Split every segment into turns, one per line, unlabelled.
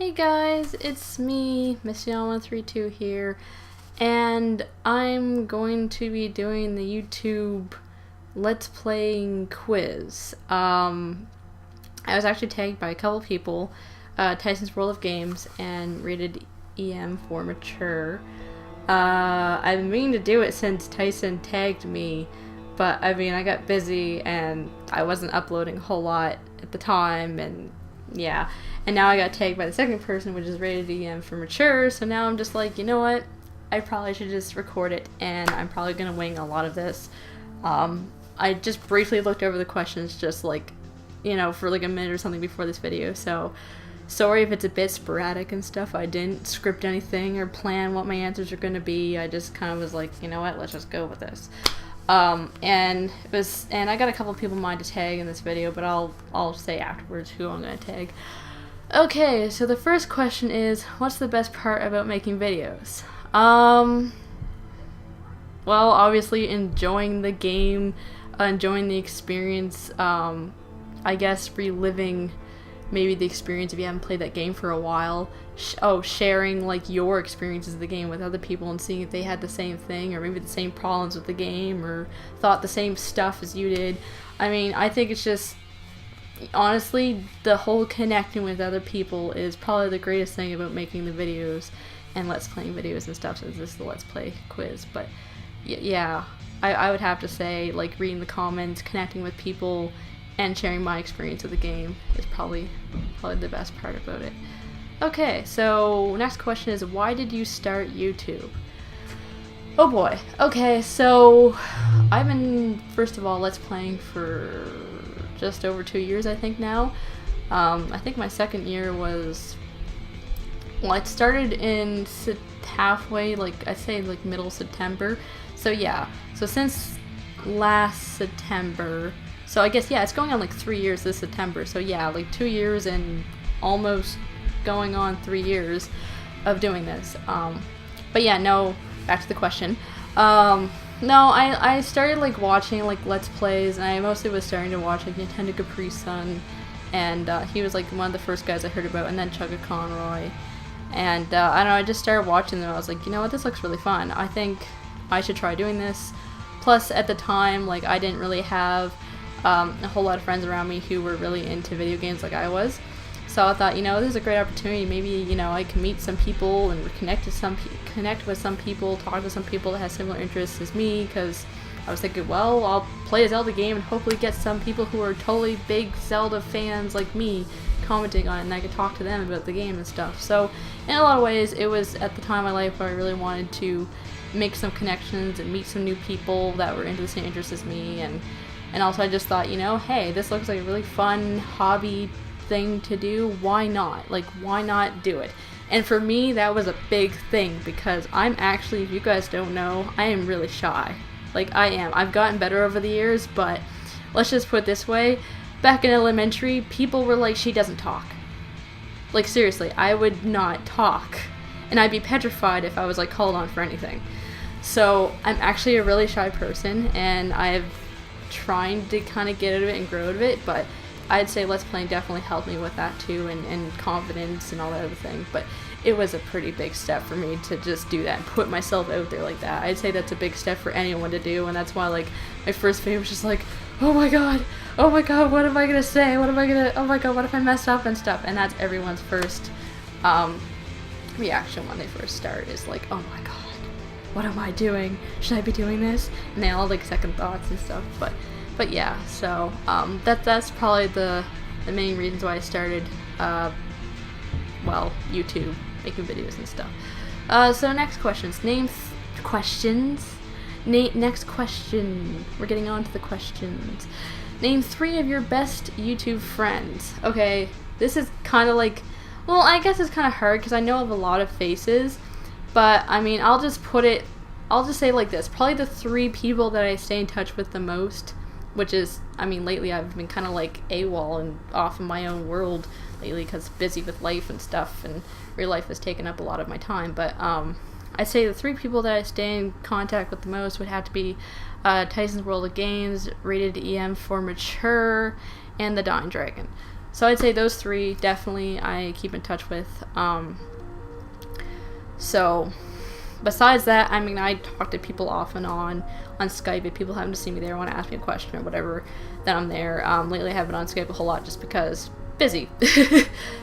Hey guys, it's me, MissYon132 here, and I'm going to be doing the YouTube Let's Playing quiz. I was actually tagged by a couple people, Tyson's World of Games and Rated EM for Mature. I've been meaning to do it since Tyson tagged me, but I mean I got busy and I wasn't uploading a whole lot at the time, and yeah, and now I got tagged by the second person, which is Rated EM for Mature, so now I'm just like, you know what, I probably should just record it, and I'm probably gonna wing a lot of this. I just briefly looked over the questions just like, you know, for like a minute or something before this video, so sorry if it's a bit sporadic and stuff. I didn't script anything or plan what my answers are gonna be. I just kind of was like, you know what, let's just go with this. And I got a couple of people in mind to tag in this video, but I'll say afterwards who I'm gonna tag. Okay, so the first question is, what's the best part about making videos? Well, obviously enjoying the game, enjoying the experience, I guess reliving maybe the experience if you haven't played that game for a while. Sharing like your experiences of the game with other people and seeing if they had the same thing or maybe the same problems with the game or thought the same stuff as you did. I mean, I think it's just, honestly, the whole connecting with other people is probably the greatest thing about making the videos and Let's Playing videos and stuff, since this is the Let's Play quiz. But yeah, I would have to say, like, reading the comments, connecting with people, and sharing my experience of the game is probably the best part about it. Okay, so next question is, why did you start YouTube? Oh boy. Okay, so I've been, first of all, Let's Playing for just over 2 years, I think now. I think my second year was, well, it started in halfway, like, I'd say like middle September. So yeah, so since last September, so I guess, yeah, it's going on like 3 years this September. So yeah, like 2 years and almost going on 3 years of doing this. But yeah, no, back to the question. No, I started like watching like Let's Plays, and I mostly was starting to watch like Nintendo Capri Sun, and he was like one of the first guys I heard about, and then Chugga Conroy. And I don't know, I just started watching them. I was like, you know what, this looks really fun. I think I should try doing this. Plus, at the time, like, I didn't really have a whole lot of friends around me who were really into video games like I was. So I thought, you know, this is a great opportunity. Maybe, you know, I can meet some people and connect with some people, talk to some people that have similar interests as me, because I was thinking, well, I'll play a Zelda game and hopefully get some people who are totally big Zelda fans like me commenting on it, and I could talk to them about the game and stuff. So in a lot of ways, it was at the time in my life where I really wanted to make some connections and meet some new people that were into the same interests as me, and also I just thought, you know, hey, this looks like a really fun hobby thing to do. Why not? Like, why not do it? And for me, that was a big thing, because I'm actually, if you guys don't know, I am really shy. Like, I am. I've gotten better over the years, but let's just put it this way. Back in elementary, people were like, she doesn't talk. Like, seriously, I would not talk. And I'd be petrified if I was, like, called on for anything. So, I'm actually a really shy person, and I've trying to kind of get out of it and grow out of it, but I'd say Let's Playing definitely helped me with that too, and confidence and all that other thing. But it was a pretty big step for me to just do that and put myself out there like that. I'd say that's a big step for anyone to do, and that's why, like, my first video was just like, oh my god, what am I gonna say, oh my god, what if I mess up and stuff. And that's everyone's first reaction when they first start, is like, oh my god, what am I doing? Should I be doing this? And they all have like second thoughts and stuff. But yeah, so that's probably the main reasons why I started well, YouTube, making videos and stuff. So next questions. Next question. We're getting on to the questions. Name 3 of your best YouTube friends. Okay, this is kind of like, well, I guess it's kind of hard because I know of a lot of faces, but I mean, I'll just say like this. Probably the 3 people that I stay in touch with the most, which is, I mean, lately I've been kind of like AWOL and off in my own world lately because busy with life and stuff, and real life has taken up a lot of my time. But I'd say the 3 people that I stay in contact with the most would have to be Tyson's World of Games, Rated EM for Mature, and the Dying Dragon. So I'd say those three definitely I keep in touch with. So besides that, I mean, I talk to people off and on Skype. If people happen to see me there, want to ask me a question or whatever, then I'm there. Lately I haven't been on Skype a whole lot just because busy.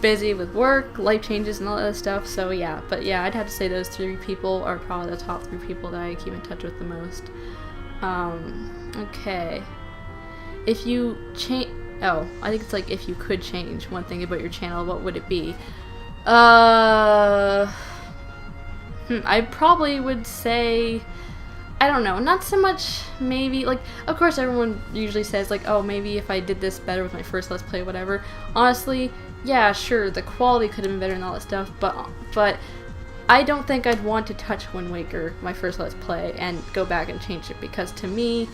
Busy with work, life changes, and all that stuff. So yeah, but yeah, I'd have to say those three people are probably the top three people that I keep in touch with the most. Okay. If you change... Oh, I think it's like if you could change one thing about your channel, what would it be? I probably would say... I don't know, not so much maybe, like, of course everyone usually says, like, oh, maybe if I did this better with my first Let's Play, whatever. Honestly, yeah, sure, the quality could have been better and all that stuff, but I don't think I'd want to touch Wind Waker, my first Let's Play, and go back and change it, because to me,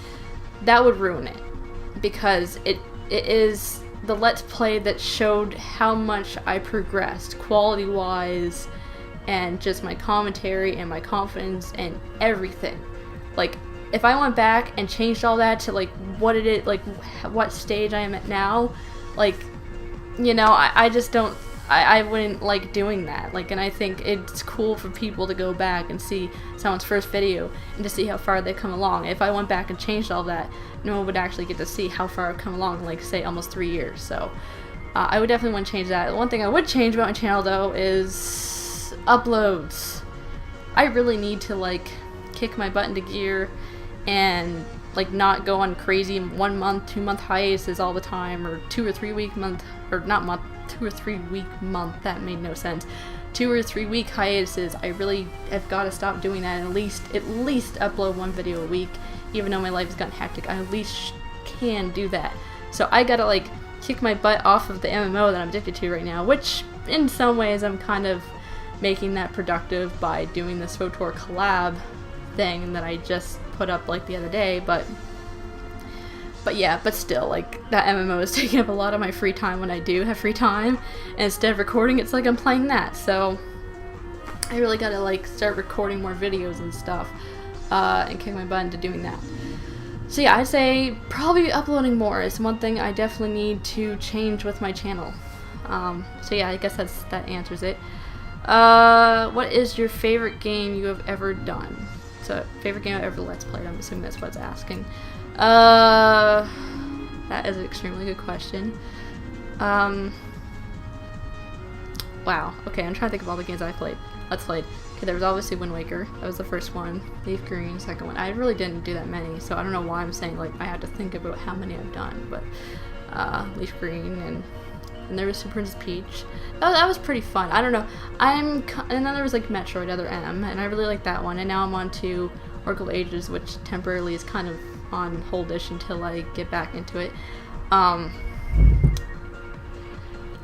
that would ruin it. Because it is the Let's Play that showed how much I progressed, quality-wise, and just my commentary and my confidence and everything. Like, if I went back and changed all that to, like, what it is, like, what stage I am at now, like, you know, I just don't, I wouldn't like doing that. Like, and I think it's cool for people to go back and see someone's first video and to see how far they've come along. If I went back and changed all that, no one would actually get to see how far I've come along, like, say, almost 3 years. So, I would definitely want to change that. One thing I would change about my channel, though, is uploads. I really need to, like, kick my butt into gear and, like, not go on crazy 1 month, 2 month hiatuses all the time, or 2 or 3 week month, or not month, 2 or 3 week month, that made no sense. 2 or 3 week hiatuses. I really have got to stop doing that and at least upload 1 video a week. Even though my life has gotten hectic, I at least can do that. So I gotta, like, kick my butt off of the MMO that I'm addicted to right now, which in some ways I'm kind of making that productive by doing this SWTOR collab thing that I just put up, like, the other day, but yeah, but still, like, that MMO is taking up a lot of my free time when I do have free time, and instead of recording, it's like I'm playing that, so I really gotta, like, start recording more videos and stuff, and kick my butt into doing that. So yeah, I'd say probably uploading more is one thing I definitely need to change with my channel. So yeah, I guess that answers it. What is your favorite game you have ever done? So, favorite game I've ever Let's Played, I'm assuming that's what it's asking. That is an extremely good question. Wow, okay, I'm trying to think of all the games I played. Let's Played. Okay, there was obviously Wind Waker, that was the first one. Leaf Green, second one. I really didn't do that many, so I don't know why I'm saying, like, I had to think about how many I've done, but, Leaf Green, and there was Super Princess Peach. That was pretty fun. I don't know. And then there was, like, Metroid Other M, and I really liked that one. And now I'm on to Oracle of Ages, which temporarily is kind of on hold-ish until I get back into it. I'm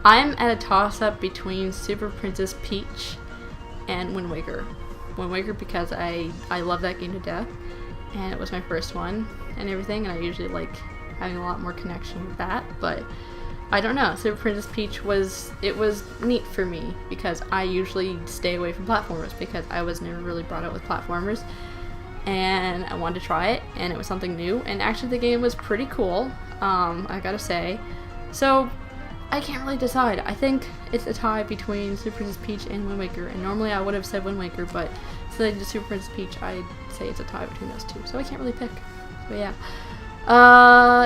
at a toss-up between Super Princess Peach and Wind Waker. Wind Waker because I love that game to death, and it was my first one and everything, and I usually like having a lot more connection with that, but I don't know, Super Princess Peach was neat for me because I usually stay away from platformers because I was never really brought up with platformers, and I wanted to try it, and it was something new, and actually the game was pretty cool, I gotta say. So I can't really decide. I think it's a tie between Super Princess Peach and Wind Waker, and normally I would have said Wind Waker, but since I did Super Princess Peach, I'd say it's a tie between those two, so I can't really pick. But yeah.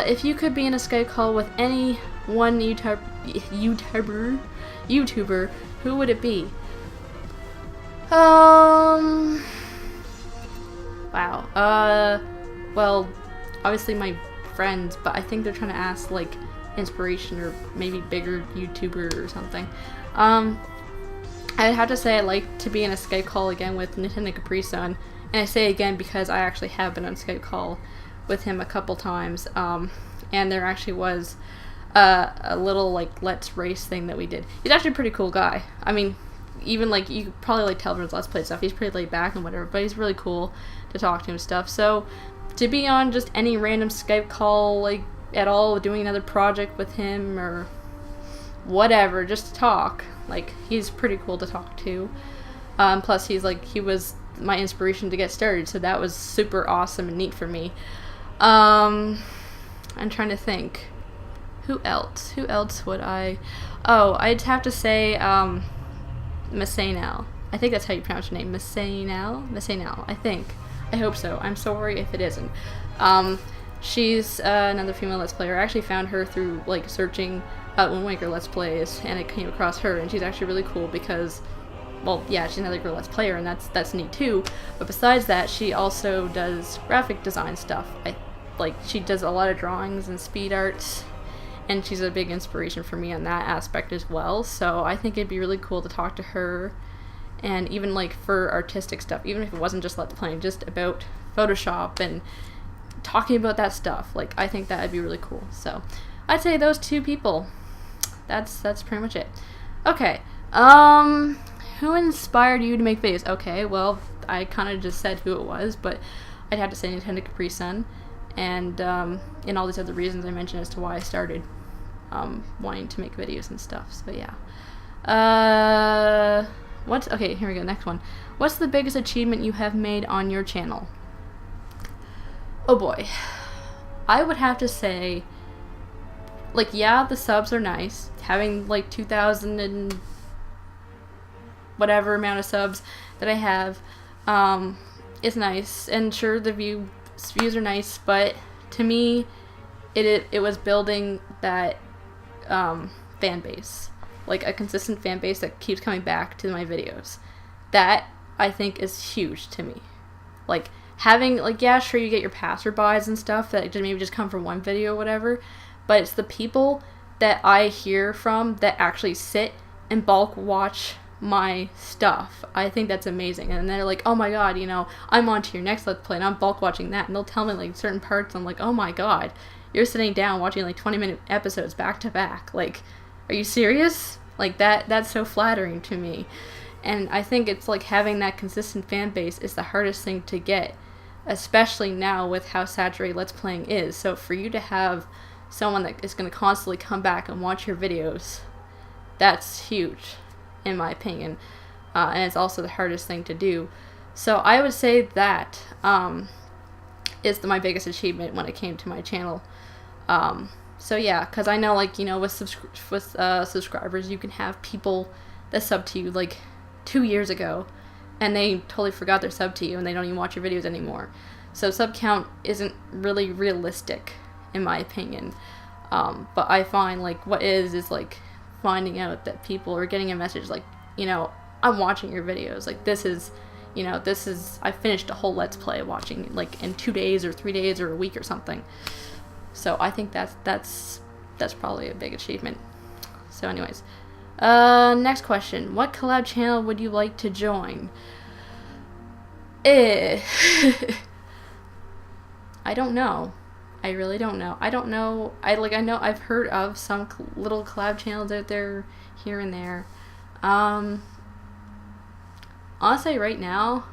If you could be in a Skype call with any one YouTuber, who would it be? Wow. Well, obviously my friends, but I think they're trying to ask, like, inspiration or maybe bigger YouTuber or something. I'd have to say I'd like to be in a Skype call again with Nintendo Capri Sun, and I say again because I actually have been on a Skype call with him a couple times, and there actually was a little, like, let's race thing that we did. He's actually a pretty cool guy. I mean, even, like, you could probably, like, tell from his Let's Play stuff, he's pretty laid back and whatever, but he's really cool to talk to and stuff. So to be on just any random Skype call, like, at all, doing another project with him or whatever, just to talk, like, he's pretty cool to talk to. Plus he's, like, he was my inspiration to get started, so that was super awesome and neat for me. I'm trying to think. Who else? Who else would I... Oh, I'd have to say, Masainal. I think that's how you pronounce your name. Masainal? Masainal, I think. I hope so. I'm sorry if it isn't. She's another female Let's Player. I actually found her through, like, searching Wind Waker Let's Plays, and I came across her, and she's actually really cool because, well, yeah, she's another girl Let's Player, and that's neat too. But besides that, she also does graphic design stuff. She does a lot of drawings and speed arts, and she's a big inspiration for me on that aspect as well. So I think it'd be really cool to talk to her, and even like for artistic stuff, even if it wasn't just Let's Playing, just about Photoshop and talking about that stuff. Like, I think that'd be really cool. So I'd say those two people. That's pretty much it. Okay. Who inspired you to make videos? Okay, well, I kind of just said who it was, but I'd have to say Nintendo Capri Sun, and all these other reasons I mentioned as to why I started wanting to make videos and stuff. So yeah. Okay, here we go, next one. What's the biggest achievement you have made on your channel? Oh boy. I would have to say, like, yeah, the subs are nice. Having like 2,000 and whatever amount of subs that I have is nice, and sure, the views are nice, but to me it was building that fan base, like a consistent fan base that keeps coming back to my videos. That, I think, is huge to me. Like, having, like, yeah, sure, you get your passerbys and stuff that maybe just come from one video or whatever, but it's the people that I hear from that actually sit and bulk watch my stuff. I think that's amazing. And they're like, oh my god, you know, I'm on to your next Let's Play, and I'm bulk watching that, and they'll tell me like certain parts, I'm like, oh my god, you're sitting down watching like 20-minute episodes back to back. Like, are you serious? Like, that's so flattering to me. And I think it's like having that consistent fan base is the hardest thing to get, especially now with how saturated Let's Playing is. So for you to have someone that is going to constantly come back and watch your videos, that's huge, in my opinion. And it's also the hardest thing to do. So I would say that is my biggest achievement when it came to my channel. So yeah, because I know, like, you know, with subscribers, you can have people that sub to you like 2 years ago, and they totally forgot their sub to you, and they don't even watch your videos anymore. So sub count isn't really realistic, in my opinion. But I find, like, what is like finding out that people are getting a message like, you know, I'm watching your videos. Like, this is, you know, I finished a whole Let's Play watching, like, in 2 days or 3 days or a week or something. So I think that's probably a big achievement. So anyways, next question. What collab channel would you like to join? I don't know. I really don't know. I don't know. I know I've heard of some little collab channels out there here and there. Honestly, right now,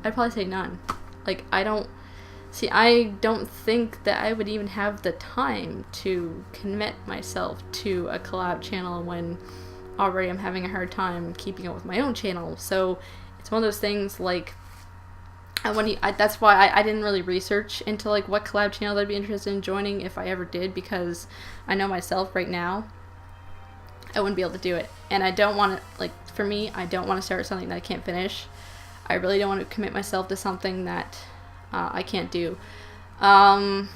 I'd probably say none. Like, I don't think that I would even have the time to commit myself to a collab channel when already I'm having a hard time keeping up with my own channel. So it's one of those things, like, that's why I didn't really research into, like, what collab channel I'd be interested in joining if I ever did, because I know myself right now, I wouldn't be able to do it. And I don't want to, like, for me, I don't want to start something that I can't finish. I really don't want to commit myself to something that I can't do. I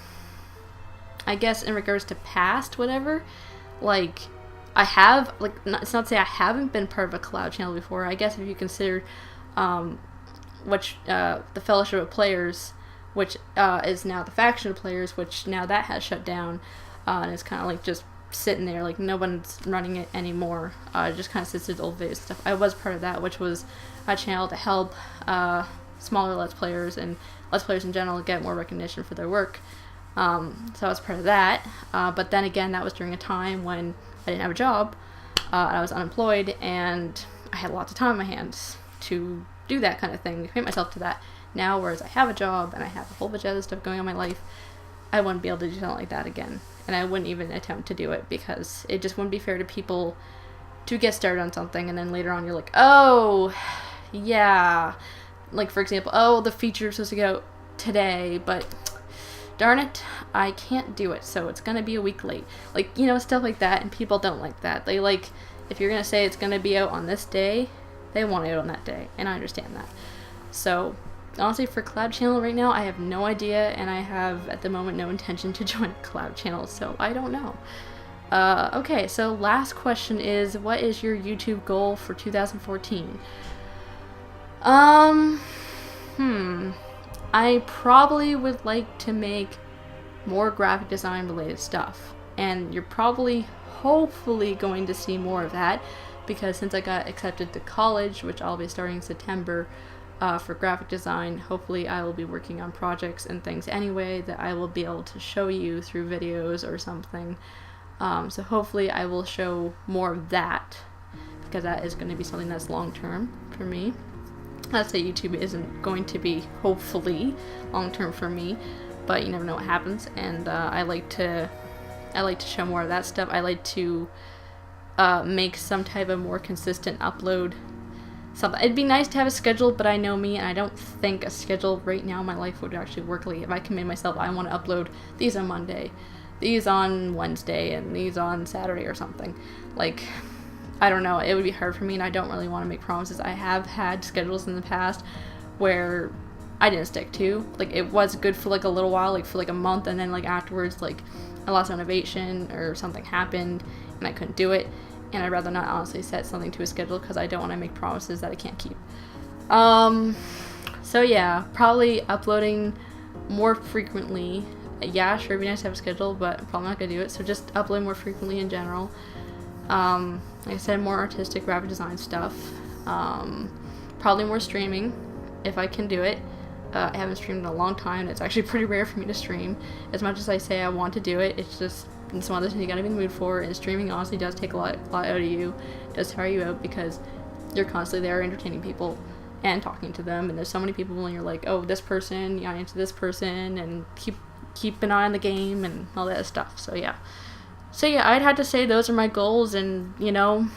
guess in regards to past whatever, like, I have, like, it's not to say I haven't been part of a collab channel before. I guess if you consider the Fellowship of Players, which is now the Faction of Players, which now that has shut down, and it's kind of like just sitting there, like, no one's running it anymore. It just kind of sits as old videos and stuff. I was part of that, which was a channel to help smaller Let's Players and Let's Players in general get more recognition for their work. So I was part of that. But then again, that was during a time when I didn't have a job, I was unemployed, and I had lots of time on my hands to do that kind of thing, commit myself to that. Now, whereas I have a job and I have a whole bunch of other stuff going on in my life, I wouldn't be able to do something like that again. And I wouldn't even attempt to do it, because it just wouldn't be fair to people to get started on something and then later on you're like, oh, yeah. Like, for example, oh, the feature is supposed to go today, but darn it, I can't do it, so it's gonna be a week late. Like, you know, stuff like that, and people don't like that. They like, if you're gonna say it's gonna be out on this day, they want it on that day, and I understand that. So, honestly, for collab channel right now, I have no idea, and I have, at the moment, no intention to join a collab channel, so I don't know. Okay, so last question is, what is your YouTube goal for 2014? I probably would like to make more graphic design related stuff, and you're probably, hopefully, going to see more of that, because since I got accepted to college, which I'll be starting in September, for graphic design, hopefully I will be working on projects and things anyway that I will be able to show you through videos or something. So hopefully I will show more of that, because that is going to be something that's long term for me. Not to say YouTube isn't going to be, hopefully, long term for me, but you never know what happens, and I like to show more of that stuff. I like to make some type of more consistent upload. Something. It'd be nice to have a schedule, but I know me, and I don't think a schedule right now in my life would actually work. Like, if I commit myself, I want to upload these on Monday, these on Wednesday, and these on Saturday or something. Like, I don't know, it would be hard for me, and I don't really want to make promises. I have had schedules in the past where I didn't stick to. Like, it was good for like a little while, like for like a month, and then like afterwards, like I lost motivation or something happened and I couldn't do it. And I'd rather not honestly set something to a schedule because I don't want to make promises that I can't keep. So yeah, probably uploading more frequently. Yeah, sure, it'd be nice to have a schedule, but I'm probably not going to do it. So just upload more frequently in general. Like I said, more artistic graphic design stuff. Probably more streaming, if I can do it. I haven't streamed in a long time. It's actually pretty rare for me to stream. As much as I say I want to do it, it's just some other things you gotta be in the mood for, and streaming honestly does take a lot out of you. It does tire you out because you're constantly there entertaining people and talking to them, and there's so many people and you're like, oh, this person, yeah, into this person, and keep an eye on the game and all that stuff. So yeah, I'd have to say those are my goals, and you know,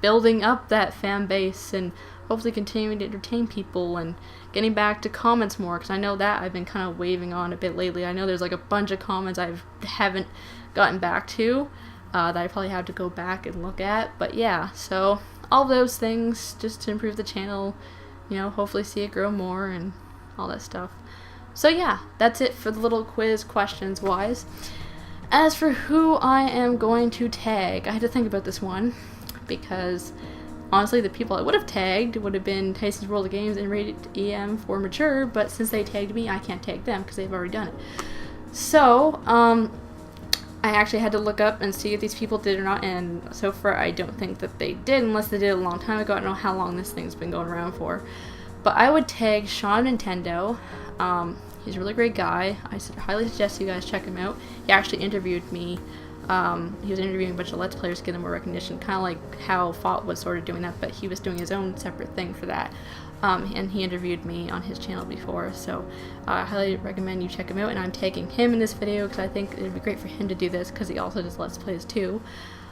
building up that fan base and hopefully continuing to entertain people and getting back to comments more, because I know that I've been kind of waving on a bit lately. I know there's like a bunch of comments I haven't gotten back to that I probably have to go back and look at, but yeah, so all those things just to improve the channel, you know, hopefully see it grow more and all that stuff. So yeah, that's it for the little quiz questions wise. As for who I am going to tag, I had to think about this one, because honestly, the people I would have tagged would have been Tyson's World of Games and Rated EM for Mature, but since they tagged me, I can't tag them because they've already done it. So, I actually had to look up and see if these people did or not, and so far I don't think that they did, unless they did a long time ago. I don't know how long this thing's been going around for. But I would tag ShaunOfNintendo. He's a really great guy. I highly suggest you guys check him out. He actually interviewed me. He was interviewing a bunch of Let's Players to get them more recognition, kind of like how Fought was sort of doing that, but he was doing his own separate thing for that. And he interviewed me on his channel before, so I highly recommend you check him out, and I'm tagging him in this video because I think it would be great for him to do this, because he also does Let's Plays too.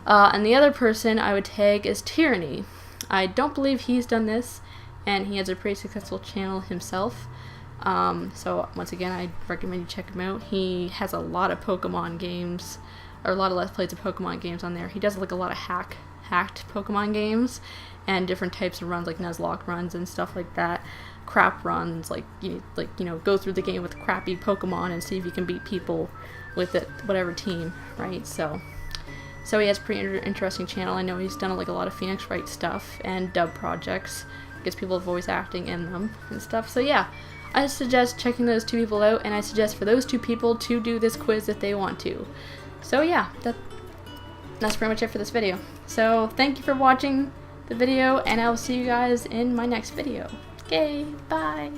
And the other person I would tag is Tyranny. I don't believe he's done this, and he has a pretty successful channel himself. So once again, I recommend you check him out. He has a lot of Pokemon games, or a lot of Let's Plays of Pokemon games on there. He does like a lot of hacked Pokemon games and different types of runs, like Nuzlocke runs and stuff like that. Crap runs, like you know, go through the game with crappy Pokemon and see if you can beat people with it, whatever team, right? So he has a pretty interesting channel. I know he's done like a lot of Phoenix Wright stuff and dub projects, gets people voice acting in them and stuff. So yeah, I suggest checking those two people out, and I suggest for those two people to do this quiz if they want to. So yeah, that's pretty much it for this video. So thank you for watching the video, and I will see you guys in my next video. Okay, bye!